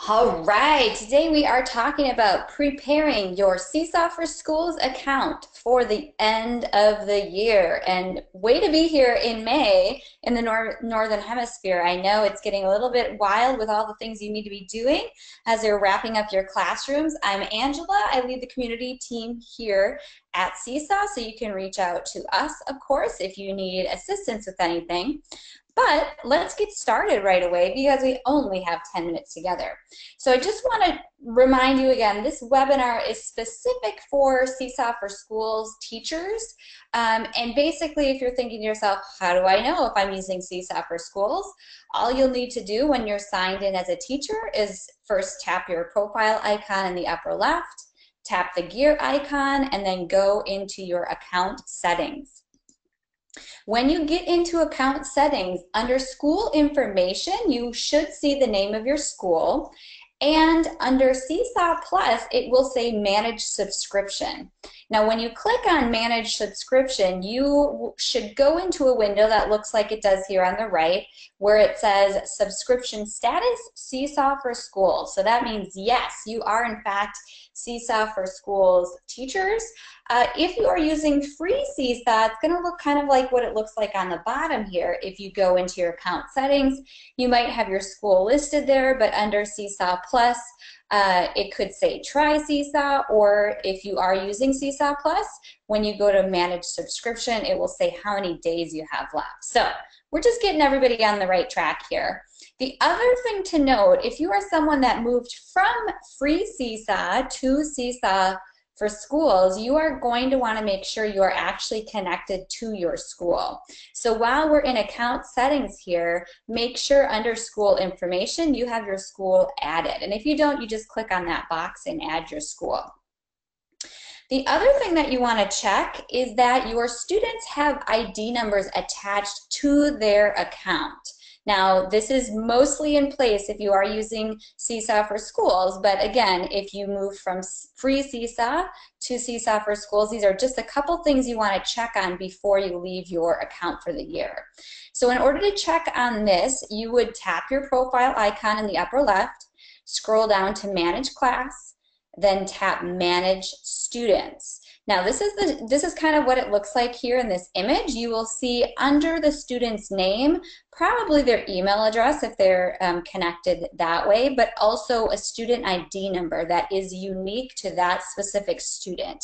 All right, today we are talking about preparing your Seesaw for Schools account for the end of the year. And way to be here in May in the Northern Hemisphere. I know it's getting a little bit wild with all the things you need to be doing as you're wrapping up your classrooms. I'm Angela. I lead the community team here at Seesaw, so you can reach out to us, of course, if you need assistance with anything. But let's get started right away because we only have 10 minutes together. So I just want to remind you again, this webinar is specific for Seesaw for Schools teachers. And basically, if you're thinking to yourself, how do I know if I'm using Seesaw for Schools? All you'll need to do when you're signed in as a teacher is first tap your profile icon in the upper left, tap the gear icon, and then go into your account settings. When you get into account settings, under school information, you should see the name of your school. And under Seesaw Plus, it will say Manage Subscription. Now, when you click on Manage Subscription, you should go into a window that looks like it does here on the right, where it says Subscription Status, Seesaw for Schools. So that means, yes, you are in fact Seesaw for Schools teachers. If you are using free Seesaw, it's going to look kind of like what it looks like on the bottom here. If you go into your account settings, you might have your school listed there, but under Seesaw Plus, it could say Try Seesaw, or if you are using Seesaw Plus, when you go to Manage Subscription, it will say how many days you have left. So we're just getting everybody on the right track here. The other thing to note, if you are someone that moved from free Seesaw to Seesaw for Schools, you are going to want to make sure you are actually connected to your school. So while we're in account settings here, make sure under school information you have your school added. And if you don't, you just click on that box and add your school. The other thing that you want to check is that your students have ID numbers attached to their account. Now, this is mostly in place if you are using Seesaw for Schools, but again, if you move from free Seesaw to Seesaw for Schools, these are just a couple things you want to check on before you leave your account for the year. So in order to check on this, you would tap your profile icon in the upper left, scroll down to Manage Class, then tap Manage Students. Now this is kind of what it looks like here in this image. You will see under the student's name probably their email address if they're connected that way, but also a student ID number that is unique to that specific student.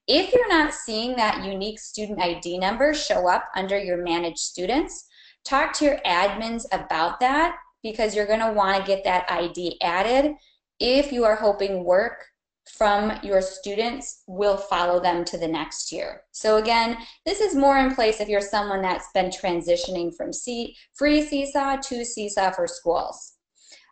If you're not seeing that unique student ID number show up under your Managed Students, talk to your admins about that because you're going to want to get that ID added if you are hoping work from your students will follow them to the next year. So again, this is more in place if you're someone that's been transitioning from free Seesaw to Seesaw for Schools.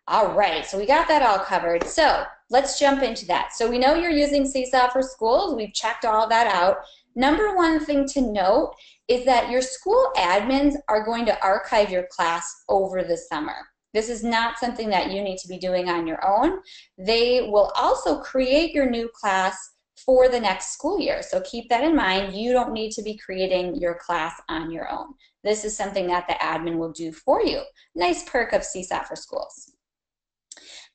All right, so we got that all covered. So let's jump into that. So we know you're using Seesaw for Schools. We've checked all that out. Number one thing to note is that your school admins are going to archive your class over the summer. This is not something that you need to be doing on your own. They will also create your new class for the next school year. So keep that in mind. You don't need to be creating your class on your own. This is something that the admin will do for you. Nice perk of Seesaw for Schools.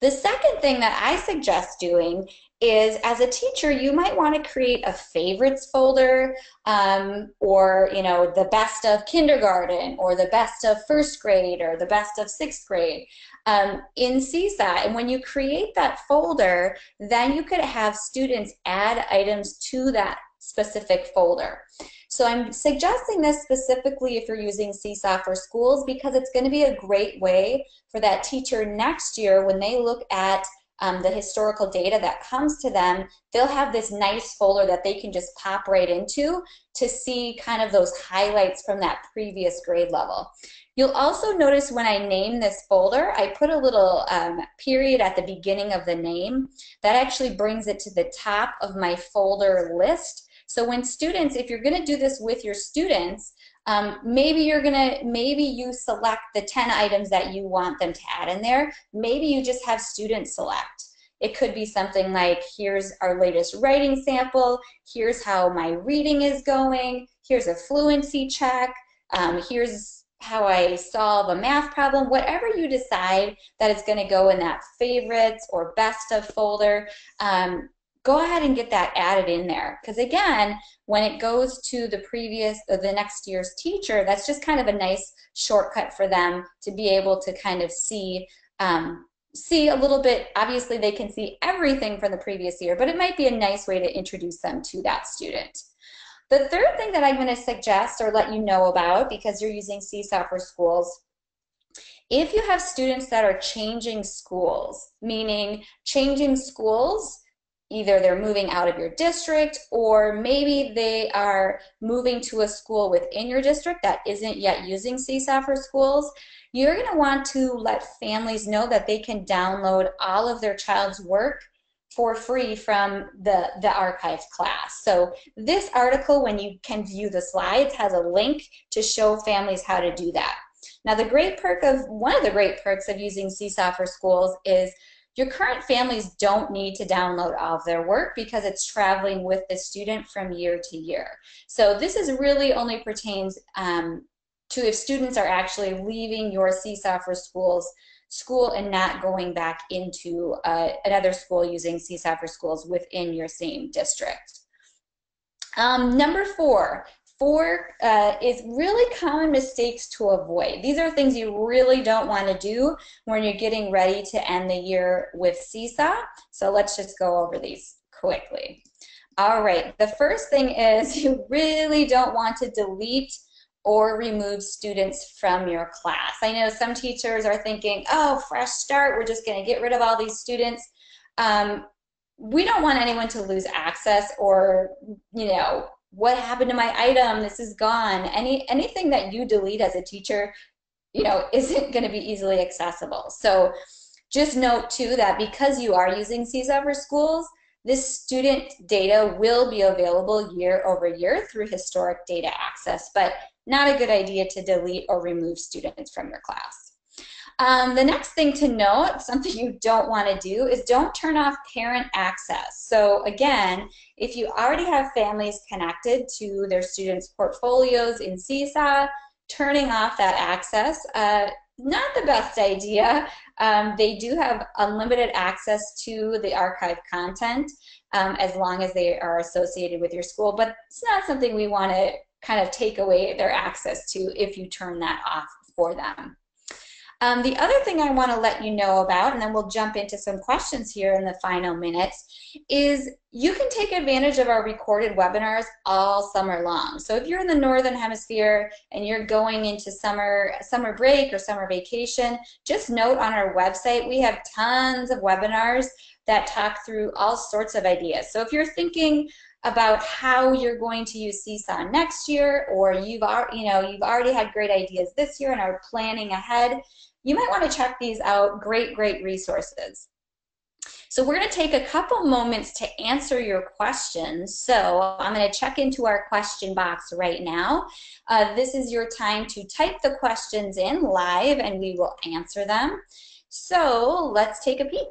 The second thing that I suggest doing is, as a teacher, you might want to create a favorites folder, or the best of kindergarten, or the best of first grade, or the best of sixth grade in Seesaw. And when you create that folder, then you could have students add items to that specific folder. So I'm suggesting this specifically if you're using Seesaw for Schools because it's going to be a great way for that teacher next year when they look at the historical data that comes to them, they'll have this nice folder that they can just pop right into to see kind of those highlights from that previous grade level. You'll also notice when I name this folder, I put a little period at the beginning of the name. That actually brings it to the top of my folder list. So when students, if you're going to do this with your students, maybe you select the 10 items that you want them to add in there. Maybe you just have students select. It could be something like, here's our latest writing sample, here's how my reading is going, here's a fluency check, here's how I solve a math problem, whatever you decide that is going to go in that favorites or best of folder, go ahead and get that added in there. Because again, when it goes to the previous or the next year's teacher, that's just kind of a nice shortcut for them to be able to kind of see a little bit. Obviously they can see everything from the previous year, but it might be a nice way to introduce them to that student. The third thing that I'm going to suggest or let you know about, because you're using Seesaw for Schools, if you have students that are changing schools, meaning changing schools, either they're moving out of your district or maybe they are moving to a school within your district that isn't yet using Seesaw for Schools, you're going to want to let families know that they can download all of their child's work for free from the archived class. So this article, when you can view the slides, has a link to show families how to do that. Now, one of the great perks of using Seesaw for Schools is your current families don't need to download all of their work because it's traveling with the student from year to year. So this is really only pertains to if students are actually leaving your Seesaw for Schools school and not going back into another school using Seesaw for Schools within your same district. Number four is really common mistakes to avoid. These are things you really don't want to do when you're getting ready to end the year with Seesaw. So let's just go over these quickly. All right, the first thing is you really don't want to delete or remove students from your class. I know some teachers are thinking, oh, fresh start, we're just going to get rid of all these students. We don't want anyone to lose access or, what happened to my item? This is gone. Anything that you delete as a teacher, isn't going to be easily accessible. So just note too that because you are using Seesaw for Schools, this student data will be available year over year through historic data access, but not a good idea to delete or remove students from your class. The next thing to note, something you don't want to do, is don't turn off parent access. So again, if you already have families connected to their students' portfolios in Seesaw, turning off that access, not the best idea. They do have unlimited access to the archived content as long as they are associated with your school, but it's not something we want to kind of take away their access to if you turn that off for them. The other thing I want to let you know about, and then we'll jump into some questions here in the final minutes, is you can take advantage of our recorded webinars all summer long. So if you're in the Northern Hemisphere and you're going into summer break or summer vacation, just note on our website we have tons of webinars that talk through all sorts of ideas. So if you're thinking about how you're going to use Seesaw next year, or you've already had great ideas this year and are planning ahead, you might want to check these out. Great resources. So we're going to take a couple moments to answer your questions. So I'm going to check into our question box right now. This is your time to type the questions in live and we will answer them. So let's take a peek.